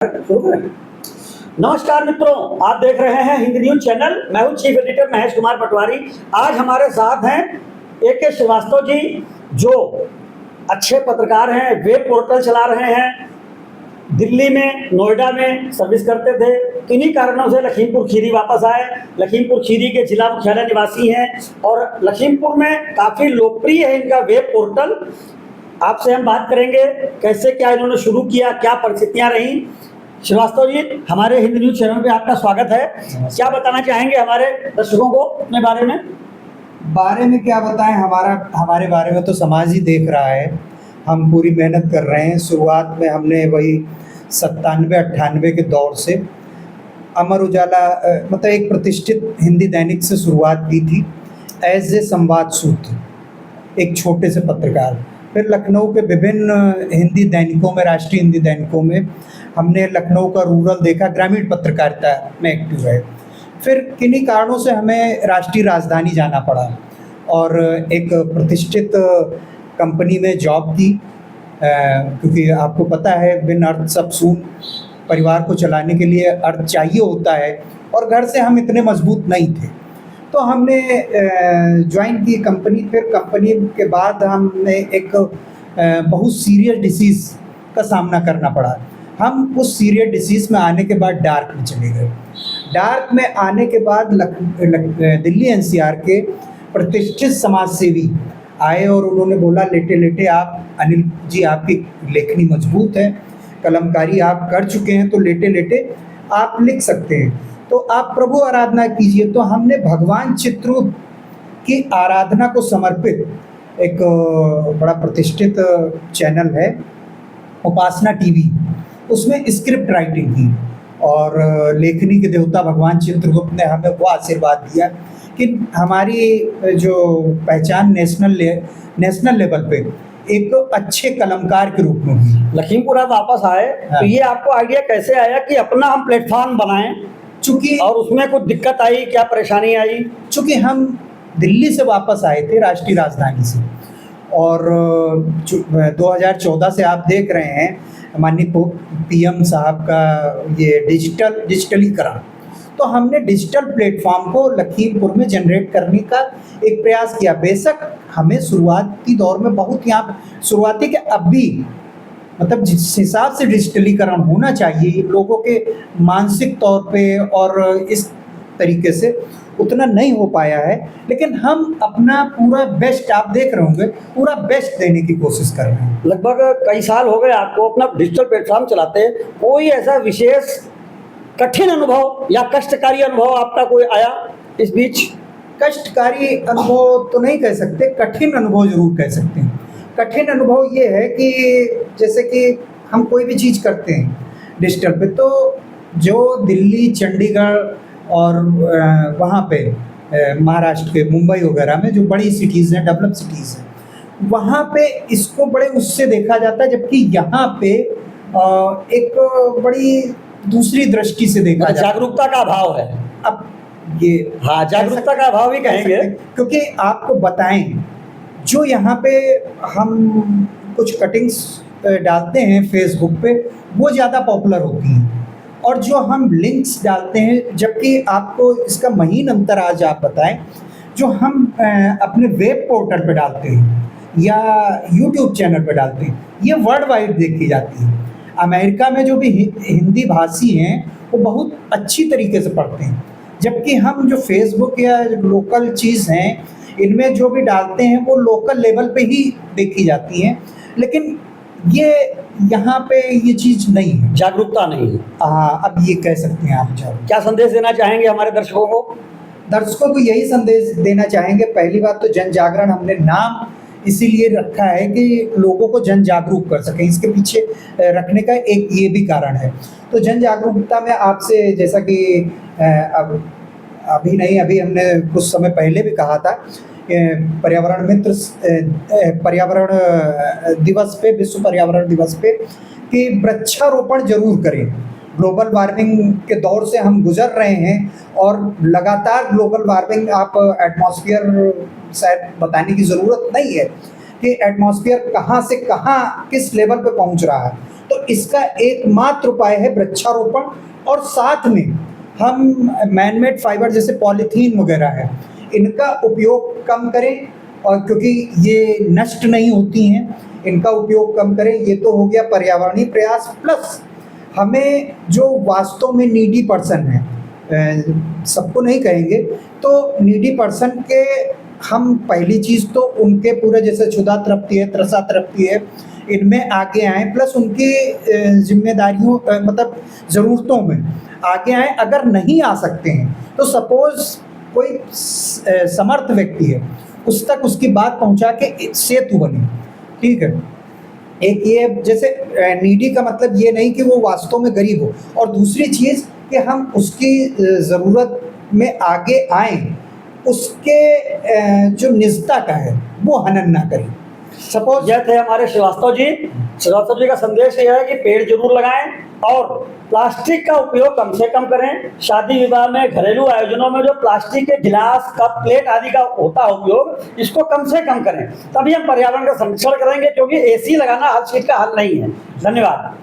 नमस्कार मित्रों, आप देख रहे हैं हिंद न्यूज चैनल। मैं हूं चीफ एडिटर महेश कुमार पटवारी। आज हमारे साथ हैं AK श्रीवास्तव जी, जो अच्छे पत्रकार हैं, वेब पोर्टल चला रहे हैं, दिल्ली में, नोएडा में सर्विस करते थे। किन्हीं कारणों से लखीमपुर खीरी वापस आए। लखीमपुर खीरी के जिला मुख्यालय निवासी हैं और लखीमपुर में काफ़ी लोकप्रिय है इनका वेब पोर्टल। आपसे हम बात करेंगे कैसे क्या इन्होंने शुरू किया, क्या परिस्थितियां रहीं। श्रीवास्तव जी, हमारे हिंद न्यूज चैनल पे आपका स्वागत है। क्या बताना चाहेंगे हमारे दर्शकों को अपने बारे में? क्या बताएं, हमारे बारे में तो समाज ही देख रहा है। हम पूरी मेहनत कर रहे हैं। शुरुआत में हमने वही 97-98 के दौर से अमर उजाला मतलब एक प्रतिष्ठित हिंदी दैनिक से शुरुआत की थी एज ए संवाद सूत्र, एक छोटे से पत्रकार। फिर लखनऊ के विभिन्न हिंदी दैनिकों में, राष्ट्रीय हिंदी दैनिकों में हमने लखनऊ का रूरल देखा, ग्रामीण पत्रकारिता में एक्टिव है। फिर किन्हीं कारणों से हमें राष्ट्रीय राजधानी जाना पड़ा और एक प्रतिष्ठित कंपनी में जॉब की, क्योंकि आपको पता है बिन अर्थ सब सून, परिवार को चलाने के लिए अर्थ चाहिए होता है और घर से हम इतने मजबूत नहीं थे, तो हमने ज्वाइन की कंपनी। फिर कंपनी के बाद हमने एक बहुत सीरियस डिसीज़ का सामना करना पड़ा। हम उस सीरियस डिसीज़ में आने के बाद डार्क में चले गए। डार्क में आने के बाद दिल्ली NCR के प्रतिष्ठित समाज सेवी आए और उन्होंने बोला, लेटे लेटे आप, अनिल जी आपकी लेखनी मजबूत है, कलमकारी आप कर चुके हैं, तो लेटे लेटे आप लिख सकते हैं, तो आप प्रभु आराधना कीजिए। तो हमने भगवान चित्रगुप्त की आराधना को समर्पित एक बड़ा प्रतिष्ठित चैनल है उपासना TV, उसमें स्क्रिप्ट राइटिंग की और लेखनी के देवता भगवान चित्रगुप्त ने हमें वो आशीर्वाद दिया कि हमारी जो पहचान नेशनल लेवल पे एक अच्छे कलमकार के रूप में हुई। लखीमपुर आप वापस आए, हाँ। तो ये आपको आइडिया कैसे आया कि अपना हम प्लेटफॉर्म बनाएं, चूँकि और उसमें कुछ दिक्कत आई, क्या परेशानी आई? चूँकि हम दिल्ली से वापस आए थे, राष्ट्रीय राजधानी से, और 2014 से आप देख रहे हैं माननीय PM साहब का ये डिजिटलीकरण, तो हमने डिजिटल प्लेटफॉर्म को लखीमपुर में जनरेट करने का एक प्रयास किया। बेशक हमें शुरुआती दौर में बहुत यहाँ शुरुआती के अब भी मतलब जिस हिसाब से डिजिटलीकरण होना चाहिए लोगों के मानसिक तौर पे और इस तरीके से उतना नहीं हो पाया है, लेकिन हम अपना पूरा बेस्ट, आप देख रहे होंगे, पूरा बेस्ट देने की कोशिश कर रहे हैं। लगभग कई साल हो गए आपको अपना डिजिटल प्लेटफॉर्म चलाते। कोई ऐसा विशेष कठिन अनुभव या कष्टकारी अनुभव आपका कोई आया इस बीच? कष्टकारी अनुभव तो नहीं कह सकते, कठिन अनुभव जरूर कह सकते हैं। कठिन अनुभव ये है कि जैसे कि हम कोई भी चीज़ करते हैं डिजिटल पे, तो जो दिल्ली, चंडीगढ़ और वहाँ पे महाराष्ट्र के मुंबई वगैरह में जो बड़ी सिटीज़ हैं, डेवलप सिटीज़ हैं, वहाँ पे इसको बड़े उससे देखा जाता है, जबकि यहाँ पे एक बड़ी दूसरी दृष्टि से देखा जाता है। जागरूकता का अभाव है। अब ये हाँ, जागरूकता का अभाव ही कहेंगे, क्योंकि आपको बताएं, जो यहाँ पे हम कुछ कटिंग्स डालते हैं फेसबुक पे, वो ज़्यादा पॉपुलर होती हैं, और जो हम लिंक्स डालते हैं, जबकि आपको इसका महीन अंतर आज आप बताएं, जो हम अपने वेब पोर्टल पे डालते हैं या YouTube चैनल पे डालते हैं, ये वर्ल्ड वाइड देखी जाती है। अमेरिका में जो भी हिंदी भाषी हैं वो बहुत अच्छी तरीके से पढ़ते हैं, जबकि हम जो फेसबुक या लोकल चीज़ हैं इनमें जो भी डालते हैं वो लोकल लेवल पे ही देखी जाती हैं, लेकिन ये यहाँ पे ये चीज़ नहीं है, जागरूकता नहीं है। हाँ, अब ये कह सकते हैं आप। क्या संदेश देना चाहेंगे हमारे दर्शकों को? दर्शकों को यही संदेश देना चाहेंगे, पहली बात तो जन जागरण हमने नाम इसीलिए रखा है कि लोगों को जन जागरूक कर सकें, इसके पीछे रखने का एक ये भी कारण है। तो जन जागरूकता में आपसे, जैसा कि अभी नहीं, अभी हमने कुछ समय पहले भी कहा था, पर्यावरण दिवस पे, विश्व पर्यावरण दिवस पे, कि वृक्षारोपण जरूर करें। ग्लोबल वार्मिंग के दौर से हम गुजर रहे हैं और लगातार ग्लोबल वार्मिंग, आप एटमॉस्फेयर शायद बताने की ज़रूरत नहीं है कि एटमॉस्फेयर कहाँ से कहाँ किस लेवल पे पहुंच रहा है। तो इसका एकमात्र उपाय है वृक्षारोपण, और साथ में हम मैनमेड फाइबर जैसे पॉलीथीन वगैरह है इनका उपयोग कम करें, और क्योंकि ये नष्ट नहीं होती हैं, इनका उपयोग कम करें। ये तो हो गया पर्यावरणीय प्रयास, प्लस हमें जो वास्तव में नीडी पर्सन है, सबको नहीं कहेंगे, तो नीडी पर्सन के हम पहली चीज़ तो उनके पूरे जैसे क्षुधा तृप्ति है, त्रसा तृप्ति है, इनमें आगे आएँ, प्लस उनकी जिम्मेदारियों मतलब ज़रूरतों में आगे आएँ। अगर नहीं आ सकते हैं तो सपोज़ कोई समर्थ व्यक्ति है, उस तक उसकी बात पहुंचा के सेतु बने, ठीक है। एक ये जैसे नीडी का मतलब ये नहीं कि वो वास्तव में गरीब हो, और दूसरी चीज़ कि हम उसकी ज़रूरत में आगे आएँ, उसके जो निजता का है वो हनन ना करें। सपोज यह थे हमारे श्रीवास्तव जी। श्रीवास्तव जी का संदेश यह है कि पेड़ जरूर लगाएं और प्लास्टिक का उपयोग कम से कम करें। शादी विवाह में, घरेलू आयोजनों में जो प्लास्टिक के गिलास, कप, प्लेट आदि का होता है उपयोग, इसको कम से कम करें, तभी हम पर्यावरण का संरक्षण करेंगे, क्योंकि एसी लगाना हर चीज का हल नहीं है। धन्यवाद।